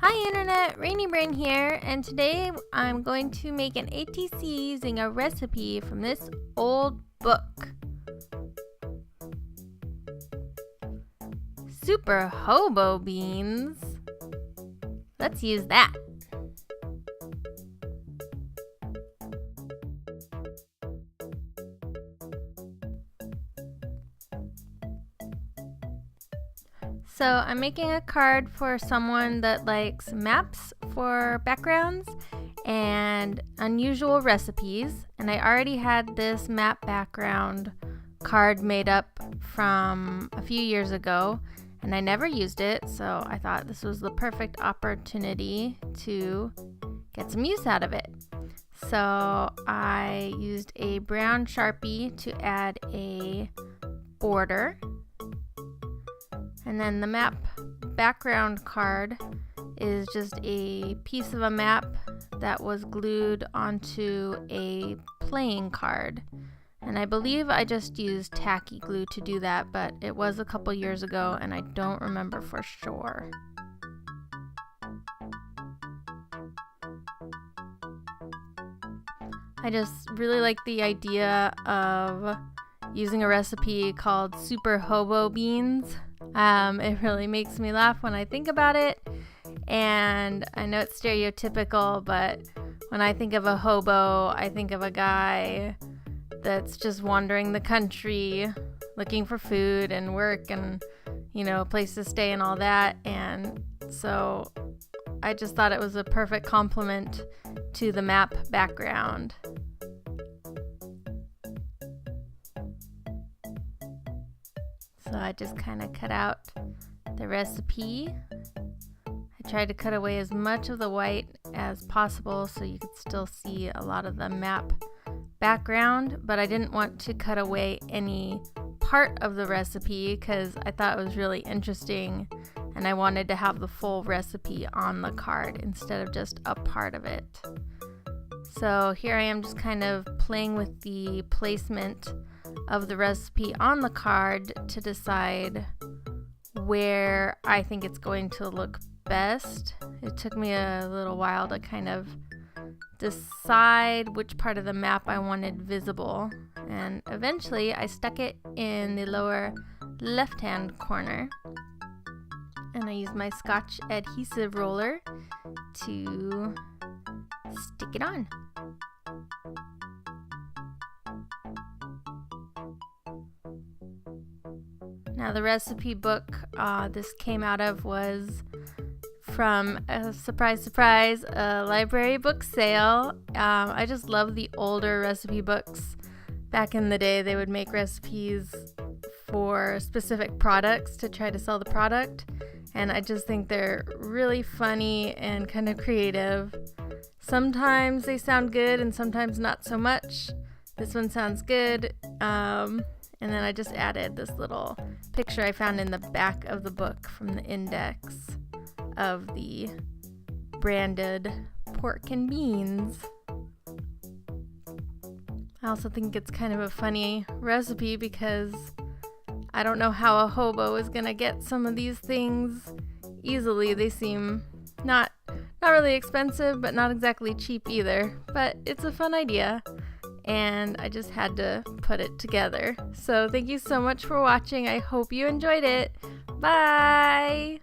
Hi Internet, Rainy Brain here, and today I'm going to make an ATC using a recipe from this old book. Super Hobo Beans. Let's use that. So I'm making a card for someone that likes maps for backgrounds and unusual recipes. And I already had this map background card made up from a few years ago, and I never used it, so I thought this was the perfect opportunity to get some use out of it. So I used a brown Sharpie to add a border. And then the map background card is just a piece of a map that was glued onto a playing card. And I believe I just used tacky glue to do that, but it was a couple years ago and I don't remember for sure. I just really like the idea of using a recipe called Super Hobo Beans. It really makes me laugh when I think about it, and I know it's stereotypical, but when I think of a hobo, I think of a guy that's just wandering the country looking for food and work and, a place to stay and all that, and so I just thought it was a perfect complement to the map background. So I just kind of cut out the recipe. I tried to cut away as much of the white as possible so you could still see a lot of the map background, but I didn't want to cut away any part of the recipe because I thought it was really interesting and I wanted to have the full recipe on the card instead of just a part of it. So here I am just kind of playing with the placement of the recipe on the card to decide where I think it's going to look best. It took me a little while to kind of decide which part of the map I wanted visible, and eventually I stuck it in the lower left hand corner, and I used my Scotch adhesive roller to stick it on. Now the recipe book this came out of was from a surprise, a library book sale. I just love the older recipe books. Back in the day, they would make recipes for specific products to try to sell the product, and I just think they're really funny and kind of creative. Sometimes they sound good and sometimes not so much. This one sounds good. And then I just added this little picture I found in the back of the book from the index of the branded pork and beans. I also think it's kind of a funny recipe because I don't know how a hobo is gonna get some of these things easily. They seem not really expensive, but not exactly cheap either. But it's a fun idea, and I just had to put it together. So thank you so much for watching. I hope you enjoyed it. Bye!